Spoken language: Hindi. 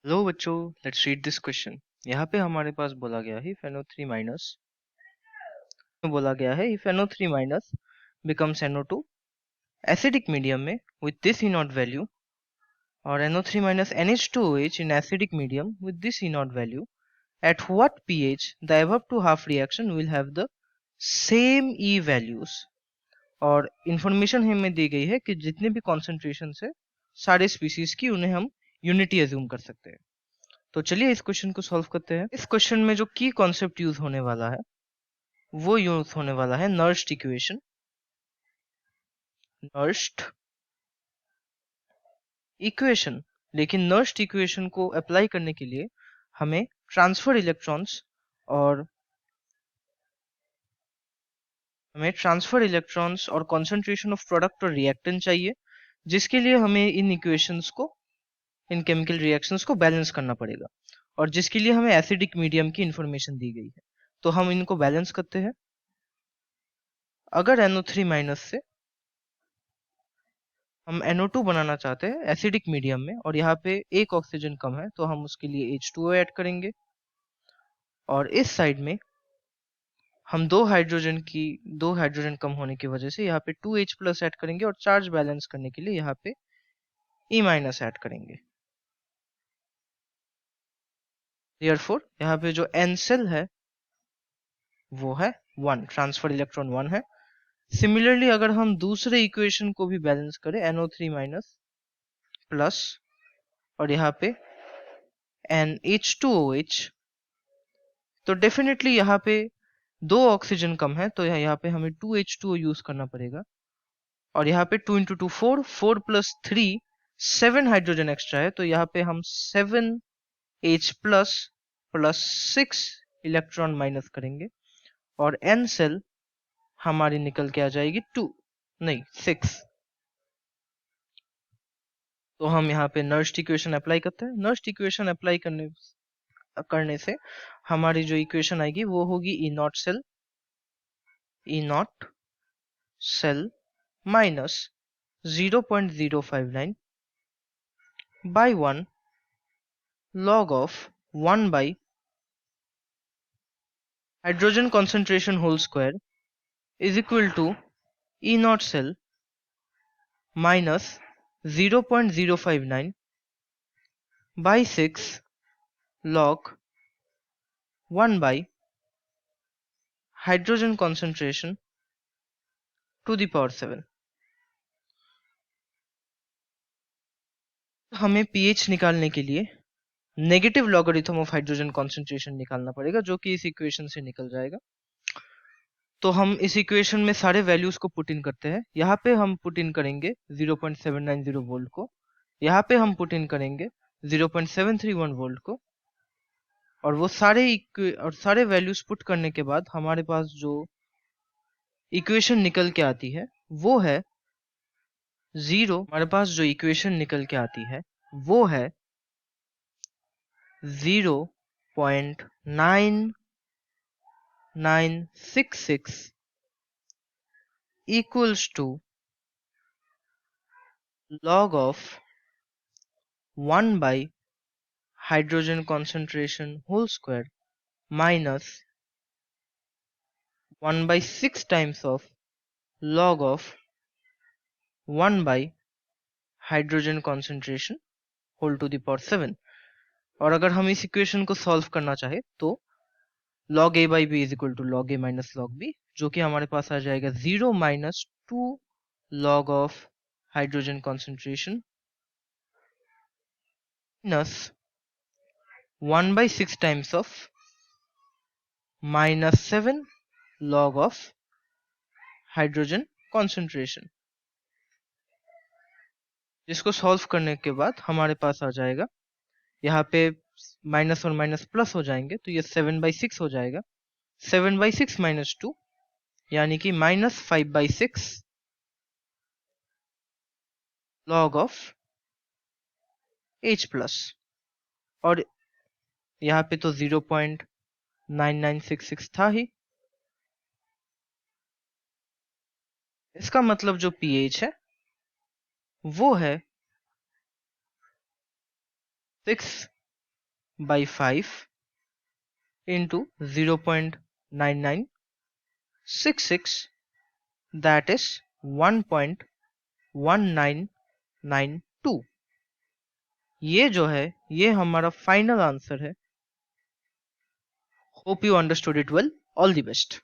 हेलो बच्चों, लेट्स रीड दिस क्वेश्चन। यहाँ पे हमारे पास बोला गया है if NO3 minus becomes NO2 acidic medium में with this E naught value और NO3 minus NH2OH in acidic medium with this E naught value, at what pH the above two half reaction will have the same E values। और इंफॉर्मेशन हमें दी गई है कि जितने भी कॉन्सेंट्रेशन है सारे स्पीसीज की उन्हें हम यूनिटी एज्यूम कर सकते हैं। तो चलिए इस क्वेश्चन को सॉल्व करते हैं। इस क्वेश्चन में जो की कॉन्सेप्ट यूज होने वाला है वो यूज होने वाला है नर्स्ड इक्वेशन। लेकिन नर्स्ड इक्वेशन को अप्लाई करने के लिए हमें ट्रांसफर इलेक्ट्रॉन्स और कॉन्सेंट्रेशन ऑफ प्रोडक्ट और रिएक्टेंट चाहिए, जिसके लिए हमें इन केमिकल रिएक्शंस को बैलेंस करना पड़ेगा और जिसके लिए हमें एसिडिक मीडियम की इंफॉर्मेशन दी गई है। तो हम इनको बैलेंस करते हैं। अगर NO3 माइनस से हम NO2 बनाना चाहते हैं एसिडिक मीडियम में और यहाँ पे एक ऑक्सीजन कम है, तो हम उसके लिए H2O ऐड करेंगे और इस साइड में हम दो हाइड्रोजन कम होने की वजह से यहाँ पे 2H प्लस ऐड करेंगे और चार्ज बैलेंस करने के लिए यहाँ पे E माइनस ऐड करेंगे। देयरफॉर यहाँ पे जो N सेल है वो है 1, ट्रांसफर इलेक्ट्रॉन 1 है। सिमिलरली अगर हम दूसरे इक्वेशन को भी बैलेंस करें NO3 माइनस प्लस और यहाँ पे NH2OH, तो डेफिनेटली यहाँ पे दो ऑक्सीजन कम है, तो यहाँ पे हमें 2H2O यूज करना पड़ेगा और यहाँ पे 2 × 2 4, 4 + 3 7 हाइड्रोजन एक्स्ट्रा है, तो यहाँ पे हम 7H प्लस 6 इलेक्ट्रॉन माइनस करेंगे और N सेल हमारी निकल के आ जाएगी 6। तो हम यहाँ पे नर्स्ड इक्वेशन अप्लाई करते हैं। नर्स्ड इक्वेशन अप्लाई करने से हमारी जो इक्वेशन आएगी वो होगी E naught cell minus 0.059 by 1 log of 1 by hydrogen concentration whole square is equal to E naught cell minus 0.059 by 6 log 1 by hydrogen concentration to the power 7। हमें pH निकालने के लिए negative logarithm of hydrogen concentration निकालना पड़ेगा, जो कि इस इक्वेशन से निकल जाएगा। तो हम इस इक्वेशन में सारे वैल्यूज को पुट इन करते हैं। यहाँ पे हम पुट इन करेंगे 0.790 वोल्ट को, यहाँ पे हम पुट इन करेंगे 0.731 वोल्ट को, और वो सारे वैल्यूज पुट करने के बाद हमारे पास जो इक्वेशन निकल के आती है वो है 0.9966 equals to log of 1 by hydrogen concentration whole square minus 1 by 6 times of log of 1 by hydrogen concentration whole to the power 7। और अगर हम इस इक्वेशन को सॉल्व करना चाहे तो log a by b is equal to log a minus log b, जो कि हमारे पास आ जाएगा 0 minus 2 log of hydrogen concentration minus 1 by 6 times of minus 7 log of hydrogen concentration, जिसको सॉल्व करने के बाद हमारे पास आ जाएगा, यहाँ पे माइनस और माइनस प्लस हो जाएंगे तो ये 7/6 हो जाएगा। 7/6 minus 2 यानी कि -5/6 log of H प्लस, और यहाँ पे तो 0.9966 था ही। इसका मतलब जो pH है वो है 6 by 5 into 0.9966, that is 1.1992. ये जो है ये हमारा फाइनल आंसर है. Hope you understood it well. All the best.